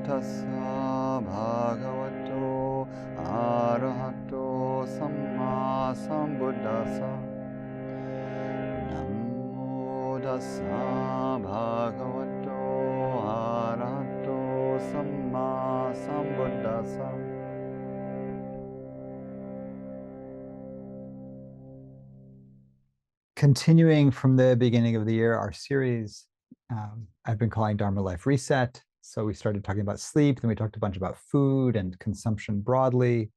tassa bhagavato arahato samma sambuddhassa. Namo tassa bhagavato arahato samma sambuddhassa. Continuing from the beginning of the year, our series I've been calling Dharma Life Reset. So we started talking about sleep, then we talked a bunch about food and consumption broadly,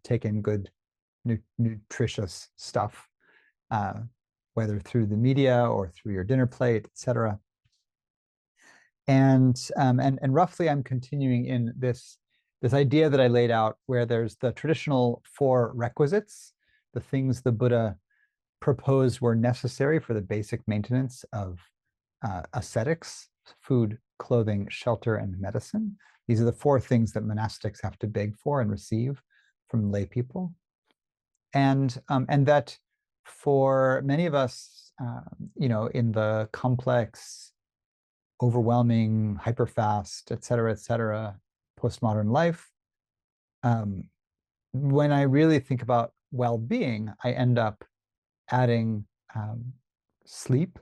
take in good, nutritious stuff, whether through the media or through your dinner plate, etc. And roughly I'm continuing in this idea that I laid out, where there's the traditional 4 requisites, the things the Buddha proposed were necessary for the basic maintenance of ascetics: food, clothing, shelter, and medicine. These are the 4 things that monastics have to beg for and receive from lay people. And that for many of us, in the complex, overwhelming, hyperfast, et cetera, postmodern life, when I really think about well-being, I end up adding sleep,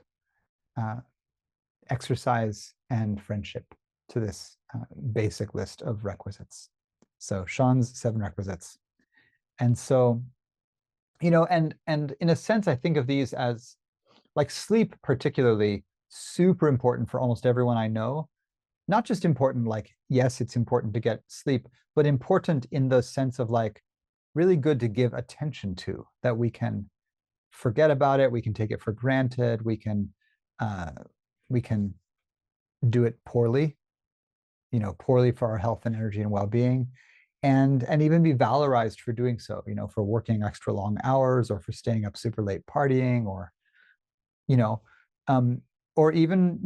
exercise, and friendship to this basic list of requisites. So Sean's 7 requisites. And so, and in a sense, I think of these as, like, sleep particularly, super important for almost everyone I know. Not just important, like, yes, it's important to get sleep, but important in the sense of, like, really good to give attention to, that we can forget about it, we can take it for granted, we can do it poorly, poorly for our health and energy and well-being, and even be valorized for doing so, for working extra long hours, or for staying up super late partying, or even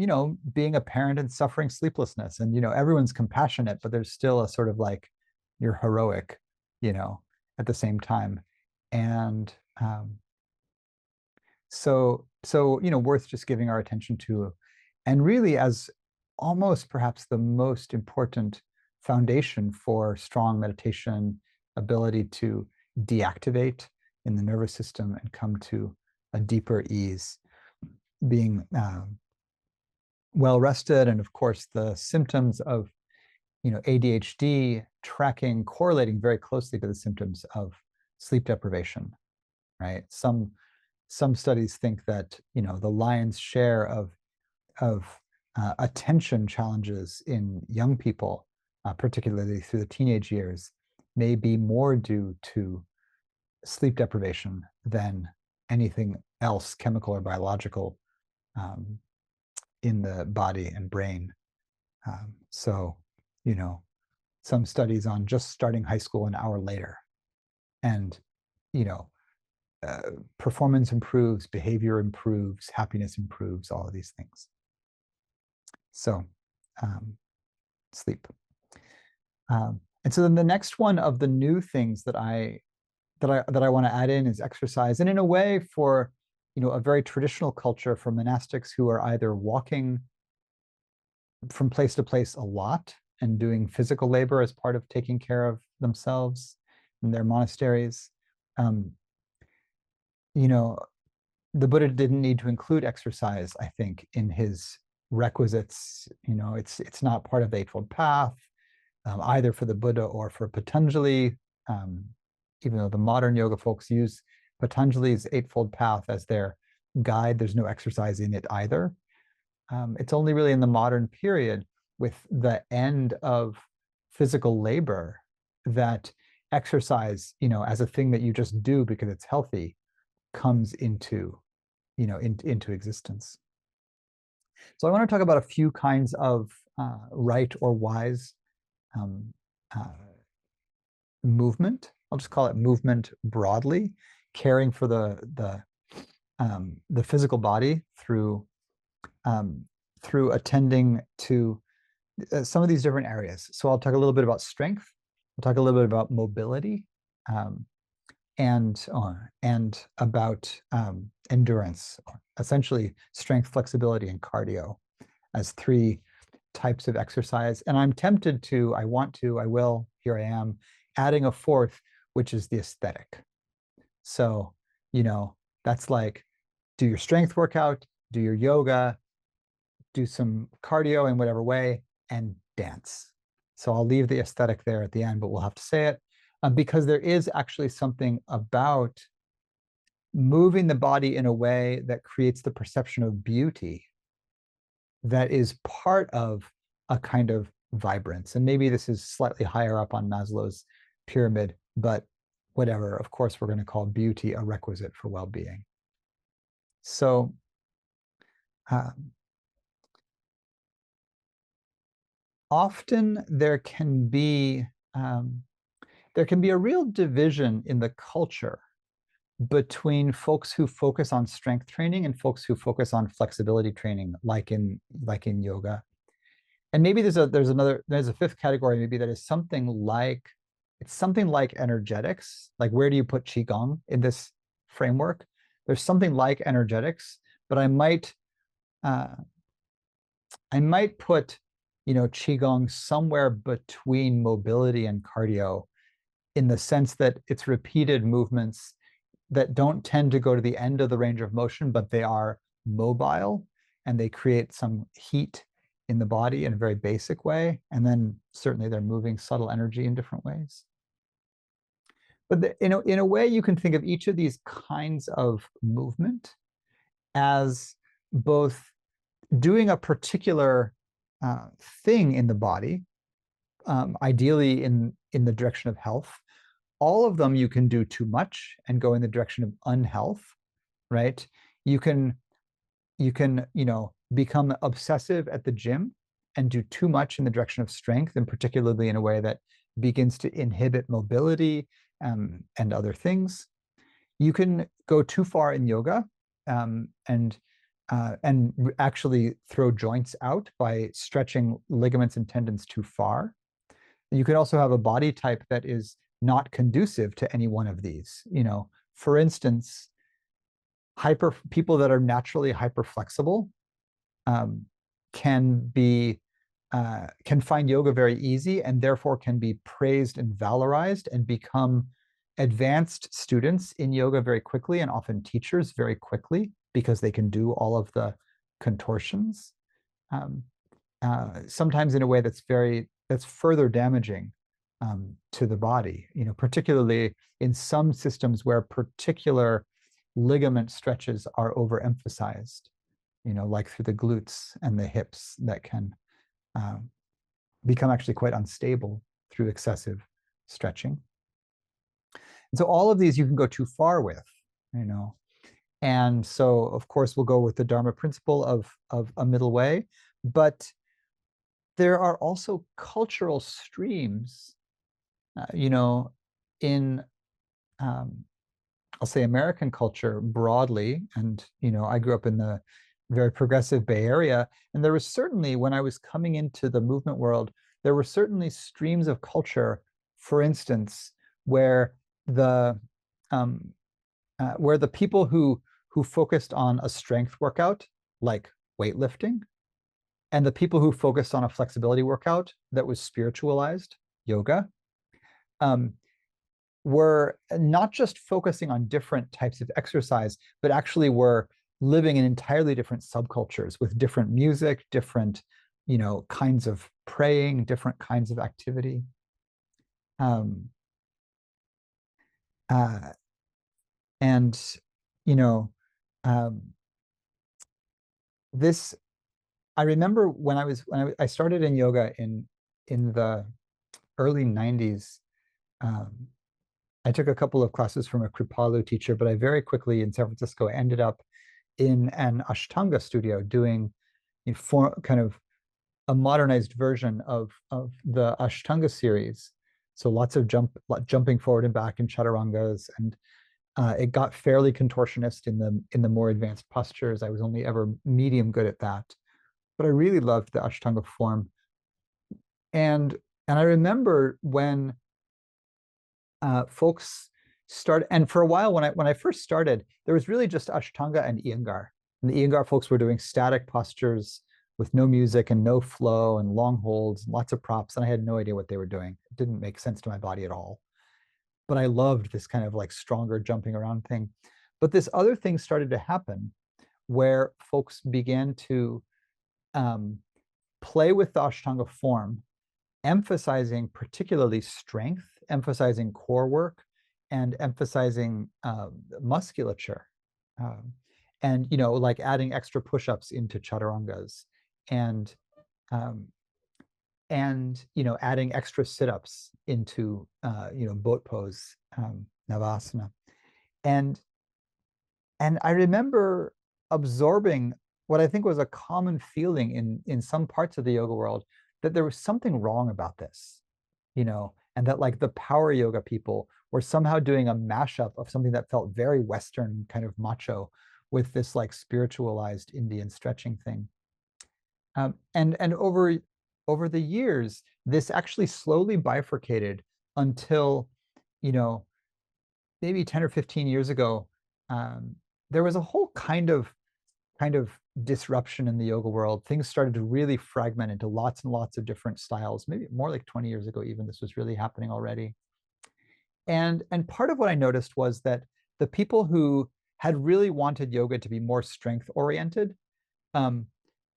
being a parent and suffering sleeplessness. And everyone's compassionate, but there's still a sort of, like, you're heroic at the same time. And so worth just giving our attention to, and really as almost perhaps the most important foundation for strong meditation ability to deactivate in the nervous system and come to a deeper ease, being well rested. And of course, the symptoms of ADHD correlating very closely to the symptoms of sleep deprivation, right? Some studies think that the lion's share of attention challenges in young people, particularly through the teenage years, may be more due to sleep deprivation than anything else, chemical or biological, in the body and brain. So some studies on just starting high school an hour later, and performance improves, behavior improves, happiness improves, all of these things. So sleep. And so then the next one of the new things that I want to add in is exercise. And in a way, for a very traditional culture, for monastics who are either walking from place to place a lot and doing physical labor as part of taking care of themselves in their monasteries, the Buddha didn't need to include exercise, I think, in his requisites. It's not part of the Eightfold Path, either for the Buddha or for Patanjali, even though the modern yoga folks use Patanjali's Eightfold Path as their guide. There's no exercise in it either. It's only really in the modern period, with the end of physical labor, that exercise, as a thing that you just do because it's healthy, comes into existence. So I want to talk about a few kinds of right or wise movement. I'll just call it movement broadly, caring for the physical body through attending to some of these different areas. So I'll talk a little bit about strength. We'll talk a little bit about mobility, and about endurance, essentially strength, flexibility, and cardio, as 3 types of exercise. And I'm tempted to, I want to, I will, here I am, adding a fourth, which is the aesthetic. So, that's like, do your strength workout, do your yoga, do some cardio in whatever way, and dance. So I'll leave the aesthetic there at the end, but we'll have to say it because there is actually something about moving the body in a way that creates the perception of beauty that is part of a kind of vibrance. And maybe this is slightly higher up on Maslow's pyramid, but whatever. Of course, we're going to call beauty a requisite for well-being. So often there can be a real division in the culture between folks who focus on strength training and folks who focus on flexibility training, like in yoga. And maybe there's a fifth category, maybe that is something like energetics. Like, where do you put qigong in this framework? There's something like energetics, but I might put qigong somewhere between mobility and cardio, in the sense that it's repeated movements that don't tend to go to the end of the range of motion, but they are mobile and they create some heat in the body in a very basic way. And then certainly they're moving subtle energy in different ways. But in a way, you can think of each of these kinds of movement as both doing a particular thing in the body, ideally in the direction of health. All of them you can do too much and go in the direction of unhealth, right? You can become obsessive at the gym and do too much in the direction of strength, and particularly in a way that begins to inhibit mobility and other things. You can go too far in yoga and actually throw joints out by stretching ligaments and tendons too far. You can also have a body type that is not conducive to any one of these. For instance, people that are naturally hyper flexible can find yoga very easy, and therefore can be praised and valorized and become advanced students in yoga very quickly, and often teachers very quickly, because they can do all of the contortions, sometimes in a way that's further damaging to the body, particularly in some systems where particular ligament stretches are overemphasized, like through the glutes and the hips, that can become actually quite unstable through excessive stretching. And so all of these you can go too far with, and so of course we'll go with the Dharma principle of a middle way, but there are also cultural streams in I'll say American culture broadly. And I grew up in the very progressive Bay Area, and there was certainly, when I was coming into the movement world, there were certainly streams of culture, for instance, where the people who focused on a strength workout, like weightlifting, and the people who focused on a flexibility workout that was spiritualized, yoga, were not just focusing on different types of exercise, but actually were living in entirely different subcultures with different music, different, kinds of praying, different kinds of activity. This, I remember when I started in yoga in the early 90s. I took a couple of classes from a Kripalu teacher, but I very quickly in San Francisco ended up in an Ashtanga studio doing kind of a modernized version of the Ashtanga series. So lots of jumping forward and back in chaturangas, and it got fairly contortionist in the more advanced postures. I was only ever medium good at that, but I really loved the Ashtanga form. And I remember when folks started, and for a while when I first started, there was really just Ashtanga and Iyengar. And the Iyengar folks were doing static postures with no music and no flow and long holds and lots of props. And I had no idea what they were doing. It didn't make sense to my body at all. But I loved this kind of like stronger jumping around thing. But this other thing started to happen where folks began to play with the Ashtanga form, emphasizing particularly strength, emphasizing core work, and emphasizing musculature. And, like adding extra push-ups into chaturangas and, adding extra sit-ups into, boat pose, navasana. And I remember absorbing what I think was a common feeling in some parts of the yoga world, that there was something wrong about this, and that like the power yoga people were somehow doing a mashup of something that felt very Western, kind of macho, with this like spiritualized Indian stretching thing. And over the years, this actually slowly bifurcated until, maybe 10 or 15 years ago, there was a whole kind of disruption in the yoga world. Things started to really fragment into lots and lots of different styles. Maybe more like 20 years ago, even, this was really happening already. And part of what I noticed was that the people who had really wanted yoga to be more strength oriented,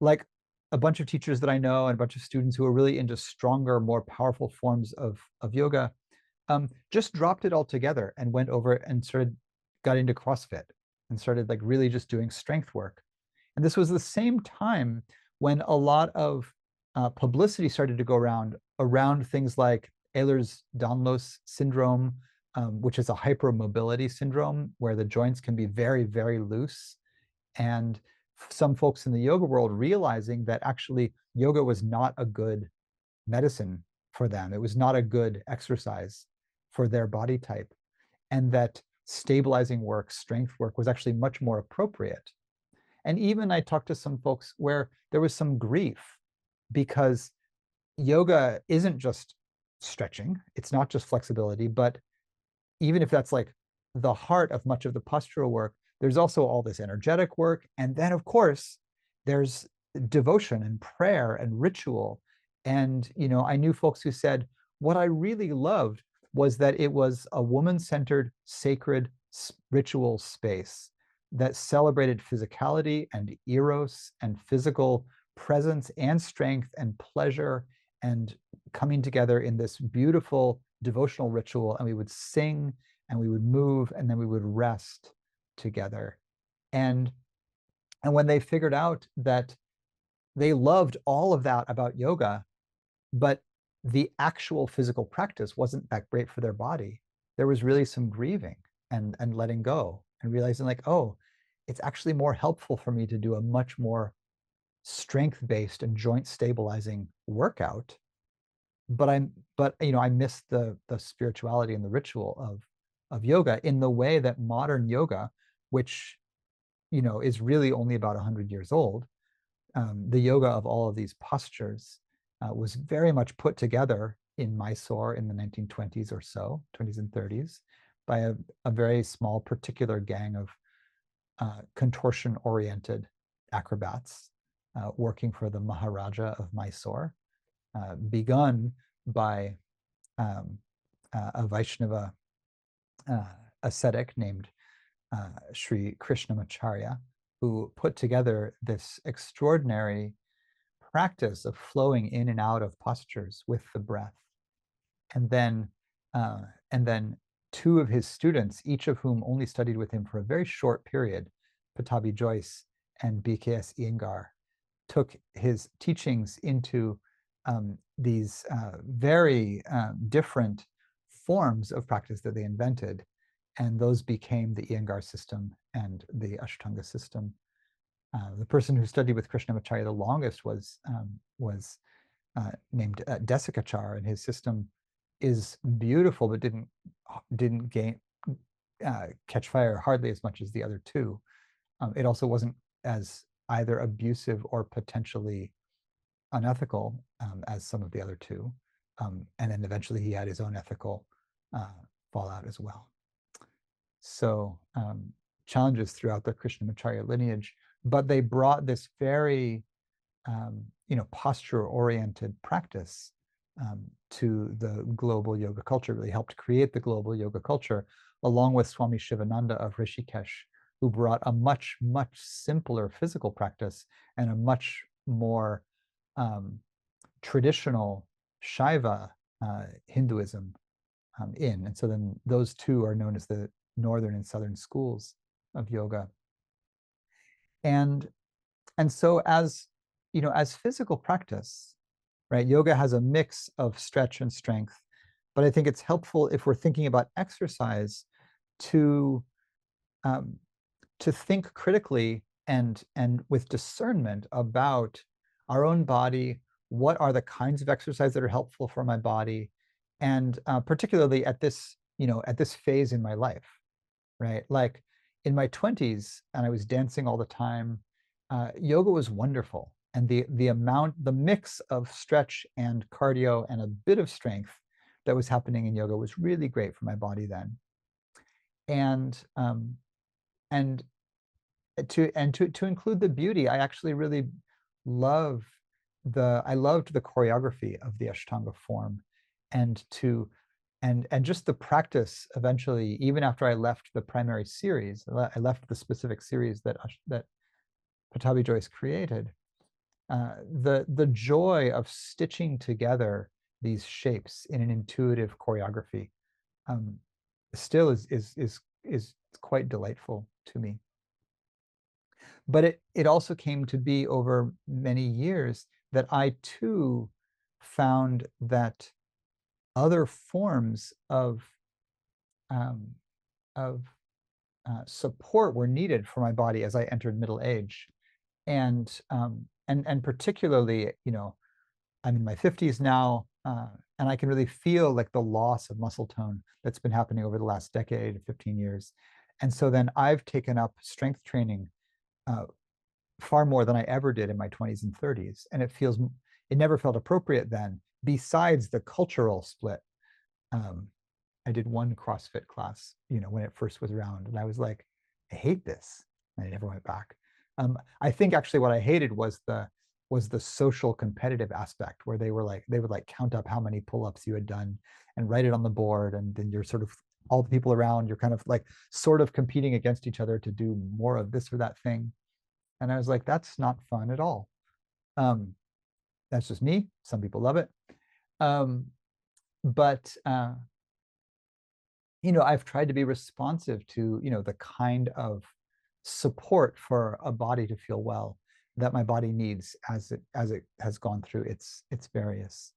like a bunch of teachers that I know and a bunch of students who are really into stronger, more powerful forms of yoga, just dropped it all together and went over and got into CrossFit and started like really just doing strength work. And this was the same time when a lot of publicity started to go around things like Ehlers-Danlos syndrome, which is a hypermobility syndrome where the joints can be very, very loose. And some folks in the yoga world realizing that actually yoga was not a good medicine for them. It was not a good exercise for their body type. And that stabilizing work, strength work, was actually much more appropriate. And even I talked to some folks where there was some grief because yoga isn't just stretching, it's not just flexibility, but even if that's like the heart of much of the postural work, there's also all this energetic work. And then, of course, there's devotion and prayer and ritual. And, I knew folks who said, what I really loved was that it was a woman-centered, sacred ritual space that celebrated physicality and eros and physical presence and strength and pleasure and coming together in this beautiful devotional ritual. And we would sing and we would move and then we would rest together. And when they figured out that they loved all of that about yoga, but the actual physical practice wasn't that great for their body, there was really some grieving and letting go and realizing like, oh, it's actually more helpful for me to do a much more strength-based and joint stabilizing workout. But I miss the spirituality and the ritual of yoga in the way that modern yoga, which is really only about 100 years old, the yoga of all of these postures was very much put together in Mysore in the 1920s or so, 20s and 30s, by a very small particular gang of contortion-oriented acrobats working for the Maharaja of Mysore, begun by a Vaishnava ascetic named Sri Krishnamacharya, who put together this extraordinary practice of flowing in and out of postures with the breath. And then two of his students, each of whom only studied with him for a very short period, Pattabhi Jois and BKS Iyengar, took his teachings into these very different forms of practice that they invented. And those became the Iyengar system and the Ashtanga system. The person who studied with Krishnamacharya the longest was named Desikachar, and his system is beautiful, but didn't catch fire hardly as much as the other two. It also wasn't as either abusive or potentially unethical as some of the other two. And then eventually he had his own ethical fallout as well. So challenges throughout the Krishnamacharya lineage, but they brought this very posture-oriented practice to the global yoga culture, really helped create the global yoga culture, along with Swami Shivananda of Rishikesh, who brought a much, much simpler physical practice and a much more traditional Shaiva Hinduism in. And so then those two are known as the northern and southern schools of yoga. And so as as physical practice, right, yoga has a mix of stretch and strength, but I think it's helpful if we're thinking about exercise to think critically and with discernment about our own body. What are the kinds of exercise that are helpful for my body, and particularly at this phase in my life, right? Like in my 20s, and I was dancing all the time. Yoga was wonderful, and the mix of stretch and cardio and a bit of strength that was happening in yoga was really great for my body then. And to include the beauty, I actually really loved the choreography of the Ashtanga form, and just the practice eventually, even after I left the primary series, I left the specific series that Pattabhi Jois created. The joy of stitching together these shapes in an intuitive choreography still is quite delightful to me. But it also came to be over many years that I too found that other forms of support were needed for my body as I entered middle age, and particularly, I'm in my 50s now, and I can really feel like the loss of muscle tone that's been happening over the last decade, 15 years. And so then I've taken up strength training far more than I ever did in my 20s and 30s. And it never felt appropriate then, besides the cultural split. I did one CrossFit class, when it first was around, and I was like, I hate this. And I never went back. I think actually what I hated was the social competitive aspect, where they would like count up how many pull-ups you had done and write it on the board, and then you're sort of, all the people around, you're kind of like sort of competing against each other to do more of this or that thing. And I was like, that's not fun at all. That's just me. Some people love it. But I've tried to be responsive to, the kind of support for a body to feel well that my body needs as it has gone through its various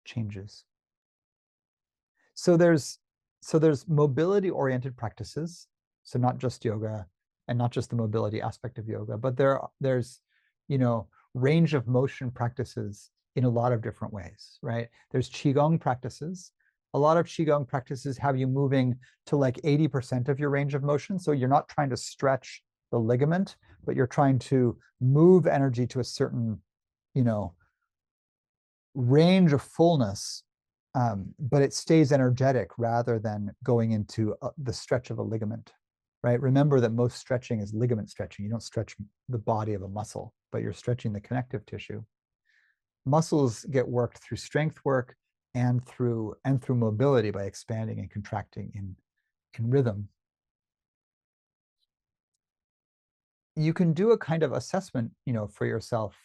changes. So there's mobility oriented practices, so not just yoga and not just the mobility aspect of yoga, but there's range of motion practices in a lot of different ways, right? There's qigong practices. A lot of qigong practices have you moving to like 80% of your range of motion, so you're not trying to stretch the ligament, but you're trying to move energy to a certain range of fullness, but it stays energetic rather than going into the stretch of a ligament, right? Remember that most stretching is ligament stretching. You don't stretch the body of a muscle, but you're stretching the connective tissue. Muscles get worked through strength work and through mobility by expanding and contracting in rhythm. You can do a kind of assessment, for yourself,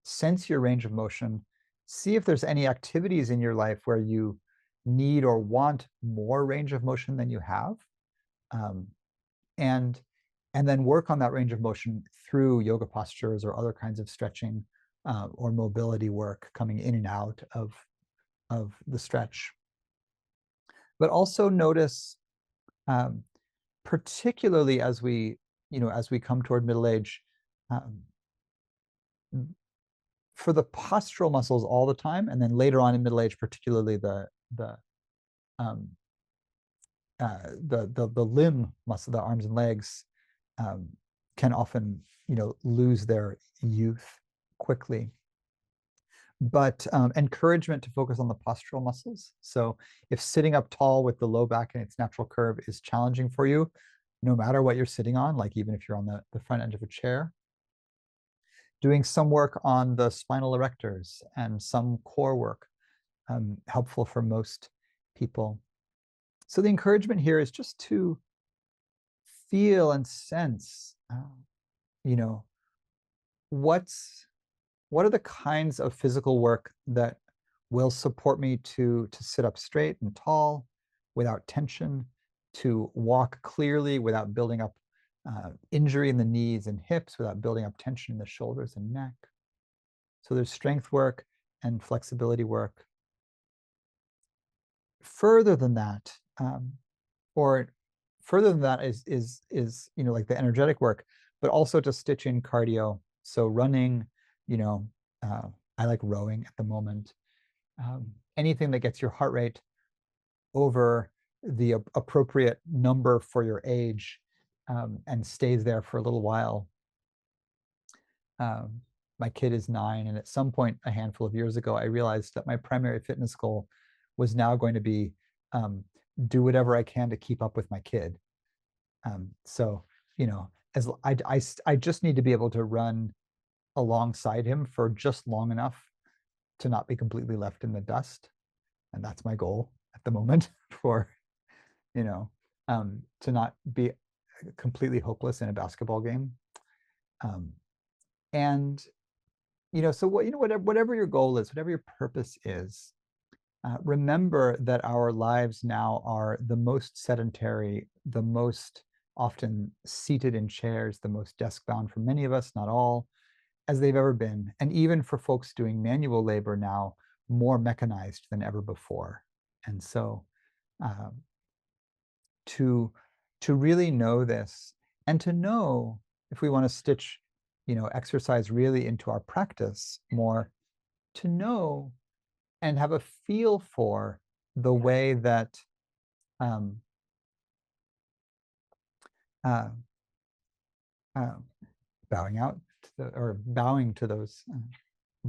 sense your range of motion, see if there's any activities in your life where you need or want more range of motion than you have, and then work on that range of motion through yoga postures or other kinds of stretching or mobility work coming in and out of the stretch. But also notice, particularly as we come toward middle age, for the postural muscles all the time, and then later on in middle age, particularly the limb muscle, the arms and legs, can often lose their youth quickly. But encouragement to focus on the postural muscles. So if sitting up tall with the low back in its natural curve is challenging for you, no matter what you're sitting on, like even if you're on the front end of a chair, doing some work on the spinal erectors and some core work, helpful for most people. So the encouragement here is just to feel and sense, you know, what are the kinds of physical work that will support me to sit up straight and tall without tension, to walk clearly without building up injury in the knees and hips, without building up tension in the shoulders and neck. So there's strength work and flexibility work. Further than that, or further than that is you know, like the energetic work, but also to stitch in cardio. So running, you know, I like rowing at the moment. Anything that gets your heart rate over the appropriate number for your age, and stays there for a little while. My kid is 9, and at some point a handful of years ago, I realized that my primary fitness goal was now going to be do whatever I can to keep up with my kid. So, you know, as I just need to be able to run alongside him for just long enough to not be completely left in the dust. And that's my goal at the moment for, you know, to not be completely hopeless in a basketball game. And, you know, so what, you know, whatever your goal is, whatever your purpose is, remember that our lives now are the most sedentary, the most often seated in chairs, the most desk bound for many of us, not all, as they've ever been. And even for folks doing manual labor now, more mechanized than ever before. And so to really know this, and to know, if we want to stitch, you know, exercise really into our practice more, to know and have a feel for the way that bowing out to or bowing to those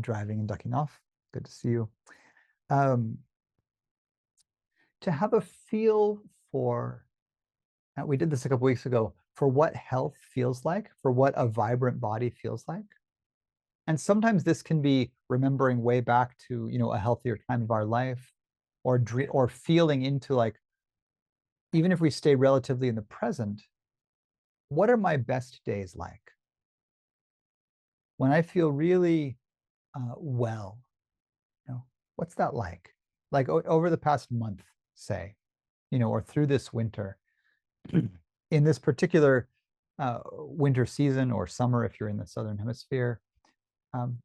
driving and ducking off. Good to see you. To have a feel for, we did this a couple weeks ago, for what health feels like, for what a vibrant body feels like. And sometimes this can be remembering way back to, you know, a healthier time of our life, or feeling into, like, even if we stay relatively in the present, what are my best days like? When I feel really well, you know, what's that like? Like over the past month, say, you know, or through this winter, in this particular winter season, or summer if you're in the Southern Hemisphere,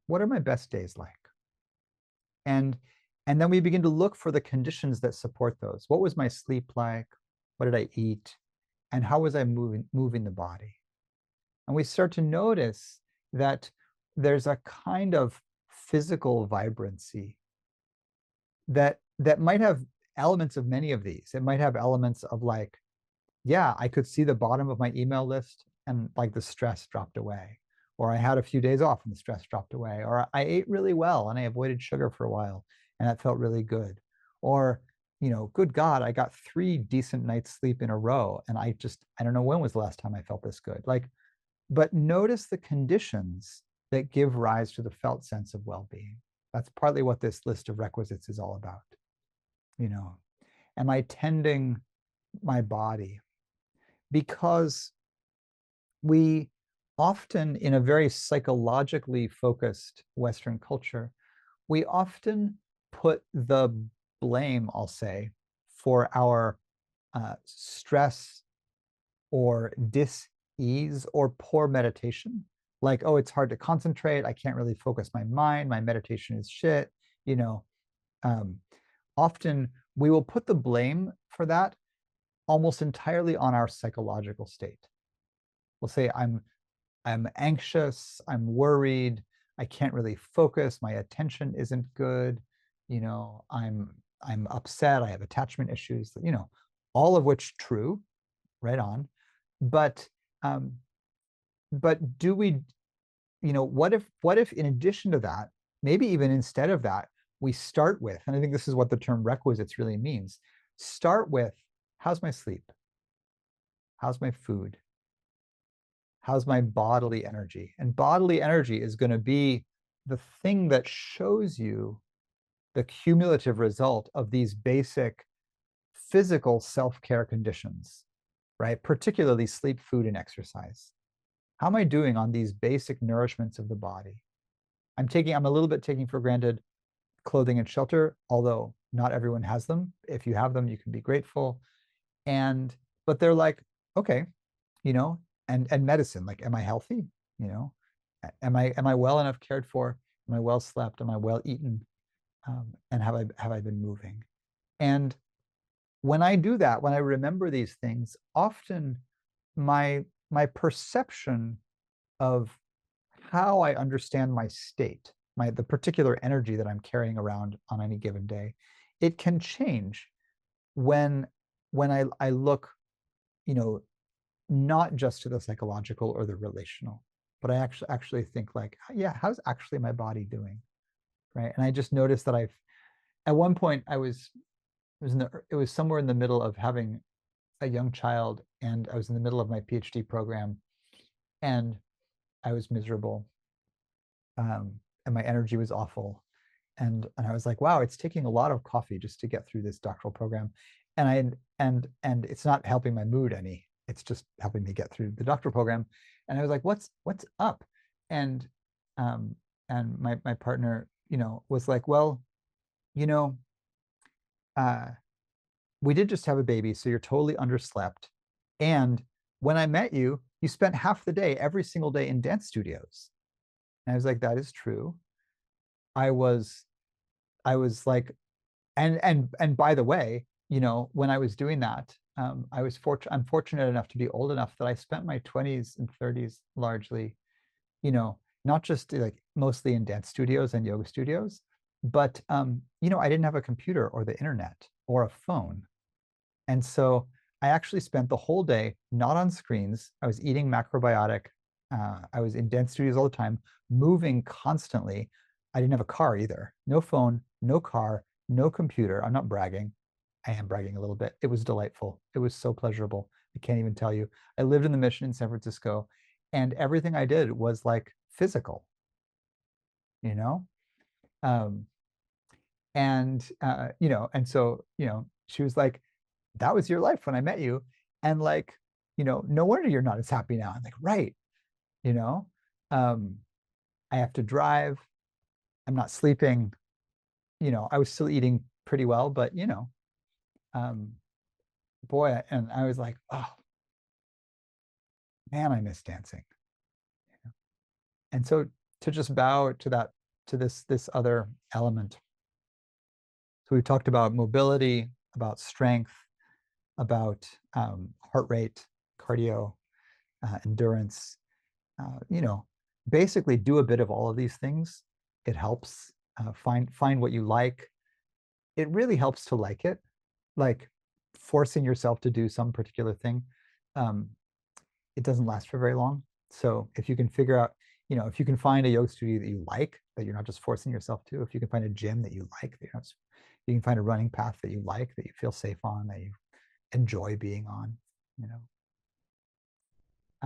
what are my best days like? And then we begin to look for the conditions that support those. What was my sleep like? What did I eat? And how was I moving the body? And we start to notice that there's a kind of physical vibrancy that might have elements of many of these. It might have elements of, like, yeah, I could see the bottom of my email list and, like, the stress dropped away, or I had a few days off and the stress dropped away, or I ate really well and I avoided sugar for a while and that felt really good. Or, you know, good God, I got 3 decent nights sleep in a row and I don't know when was the last time I felt this good. Like, but notice the conditions that give rise to the felt sense of well-being. That's partly what this list of requisites is all about. You know, am I tending my body? Because we often, in a very psychologically focused Western culture, we often put the blame, I'll say, for our stress or dis-ease or poor meditation. Like, oh, it's hard to concentrate. I can't really focus my mind. My meditation is shit. You know, often we will put the blame for that almost entirely on our psychological state. We'll say, I'm anxious, I'm worried, I can't really focus, my attention isn't good, you know, I'm upset, I have attachment issues, you know, all of which true, right on. But do we, you know, what if in addition to that, maybe even instead of that, we start with, and I think this is what the term requisites really means, start with, how's my sleep? How's my food? How's my bodily energy? And bodily energy is going to be the thing that shows you the cumulative result of these basic physical self-care conditions, right? Particularly sleep, food, and exercise. How am I doing on these basic nourishments of the body? I'm a little bit taking for granted clothing and shelter, although not everyone has them. If you have them, you can be grateful. But they're like, okay, and medicine, like, am I healthy? You know, am I well enough cared for? Am I well slept? Am I well eaten? And have I been moving? And when I do that, when I remember these things, often my perception of how I understand my state, the particular energy that I'm carrying around on any given day, it can change when I look, not just to the psychological or the relational, but I actually think like, yeah, how's actually my body doing, right? And I just noticed that at one point it was somewhere in the middle of having a young child, and I was in the middle of my PhD program, and I was miserable, and my energy was awful, and I was like, wow, it's taking a lot of coffee just to get through this doctoral program, and it's not helping my mood any. It's just helping me get through the doctoral program. And I was like, what's up? And my partner, was like, well, you know, uh, we did just have a baby, so you're totally underslept. And when I met you, you spent half the day, every single day, in dance studios. And I was like, that is true. I was like, and by the way, when I was doing that, I'm fortunate enough to be old enough that I spent my 20s and 30s largely, not just like mostly in dance studios and yoga studios, but I didn't have a computer or the internet or a phone. And so I actually spent the whole day not on screens. I was eating macrobiotic. I was in dance studios all the time, moving constantly. I didn't have a car either. No phone, no car, no computer. I'm not bragging. I am bragging a little bit. It was delightful. It was so pleasurable. I can't even tell you. I lived in the Mission in San Francisco, and everything I did was like physical, you know? Um, and so, she was like, that was your life when I met you. And like, no wonder you're not as happy now. I'm like, right, you know, um, I have to drive. I'm not sleeping. I was still eating pretty well, but um, boy, and I was like, oh man, I miss dancing. And so to just bow to that, to this other element. So we talked about mobility, about strength, about heart rate, cardio, endurance. You know, basically do a bit of all of these things. It helps. Find what you like. It really helps to like it. Like forcing yourself to do some particular thing, um, it doesn't last for very long. So if you can figure out, if you can find a yoga studio that you like, that you're not just forcing yourself to, if you can find a gym that you like, that you can find a running path that you like, that you feel safe on, that you enjoy being on, you know.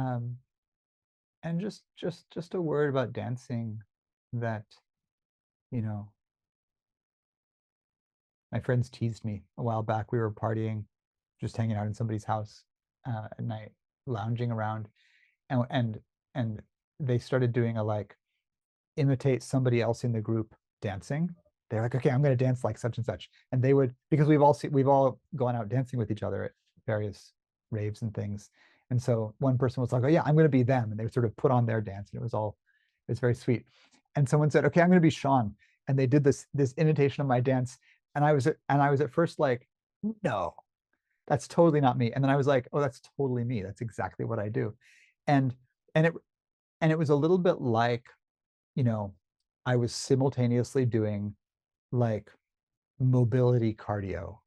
Um, and just a word about dancing that, you know, my friends teased me a while back. We were partying, just hanging out in somebody's house at night, lounging around, and and they started doing a like imitate somebody else in the group dancing. They're like, okay, I'm going to dance like such and such, and they would, because we've all gone out dancing with each other at various raves and things, and so one person was like, oh yeah, I'm going to be them, and they would sort of put on their dance, and it was very sweet. And someone said, okay, I'm going to be Sean, and they did this imitation of my dance, and I was at first like, no, that's totally not me. And then I was like, oh, that's totally me. That's exactly what I do. And and it and it was a little bit like, you know, I was simultaneously doing like mobility cardio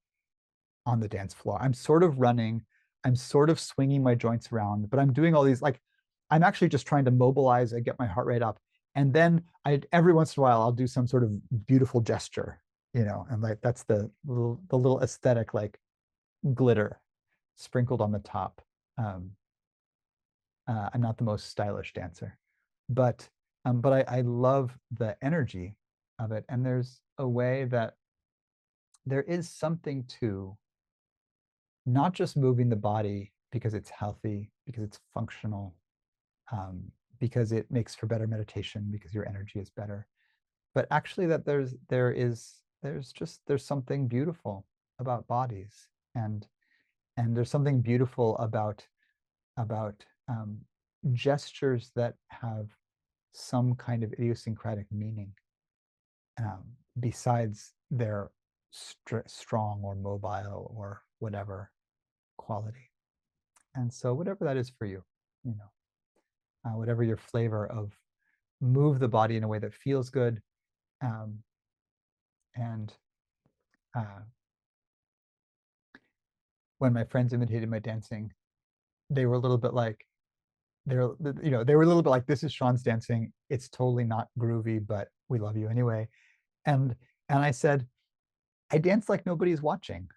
on the dance floor. I'm sort of running, I'm sort of swinging my joints around, but I'm doing all these, like, I'm actually just trying to mobilize and get my heart rate up. And then every once in a while I'll do some sort of beautiful gesture, and like that's the little aesthetic, like glitter sprinkled on the top. Um, I'm not the most stylish dancer, but I love the energy of it. And there's a way that there is something to not just moving the body because it's healthy, because it's functional, um, because it makes for better meditation, because your energy is better, but actually that there's something beautiful about bodies, and there's something beautiful about about gestures that have some kind of idiosyncratic meaning, um, besides their strong or mobile or whatever quality. And so whatever that is for you, you know, whatever your flavor of move the body in a way that feels good, um, and uh, when my friends imitated my dancing, they were a little bit like, they were a little bit like, this is Sean's dancing. It's totally not groovy, but we love you anyway. And I said, I dance like nobody's watching.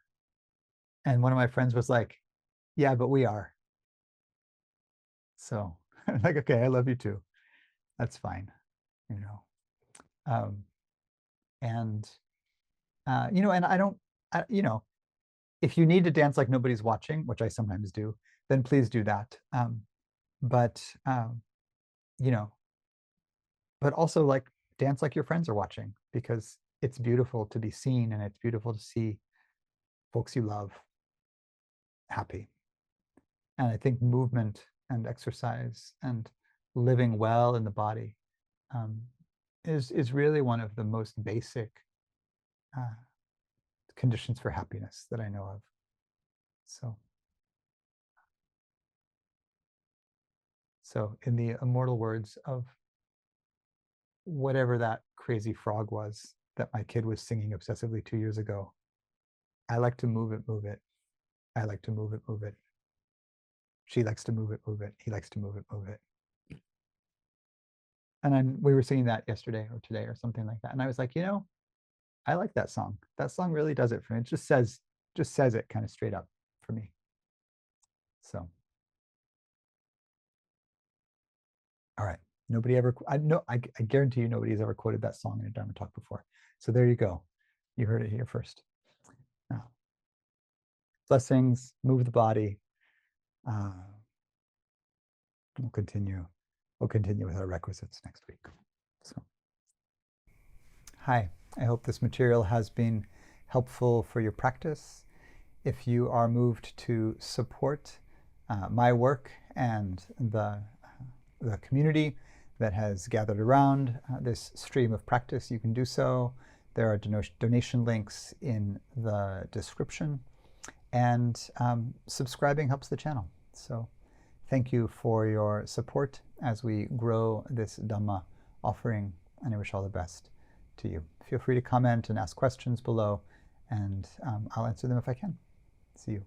And one of my friends was like, yeah, but we are. So like, okay, I love you too. That's fine, you know. Um, and and I don't, if you need to dance like nobody's watching, which I sometimes do, then please do that. But you know, but also like dance like your friends are watching, because it's beautiful to be seen, and it's beautiful to see folks you love happy. And I think movement and exercise and living well in the body, um, is really one of the most basic uh, conditions for happiness that I know of. So in the immortal words of whatever that crazy frog was that my kid was singing obsessively 2 years ago, I like to move it, move it. I like to move it, move it. She likes to move it, move it. He likes to move it, move it. And then we were singing that yesterday or today or something like that. And I was like, I like that song. That song really does it for me. It just says it kind of straight up for me. So, all right. Nobody ever, I know, I guarantee you nobody's ever quoted that song in a Dharma talk before. So there you go. You heard it here first. Now, blessings, move the body. Uh, we'll continue. We'll continue with our requisites next week. So, hi. I hope this material has been helpful for your practice. If you are moved to support my work and the community that has gathered around this stream of practice, you can do so. There are donation links in the description, and subscribing helps the channel. So thank you for your support as we grow this Dhamma offering, and I wish all the best to you. Feel free to comment and ask questions below, and I'll answer them if I can. See you.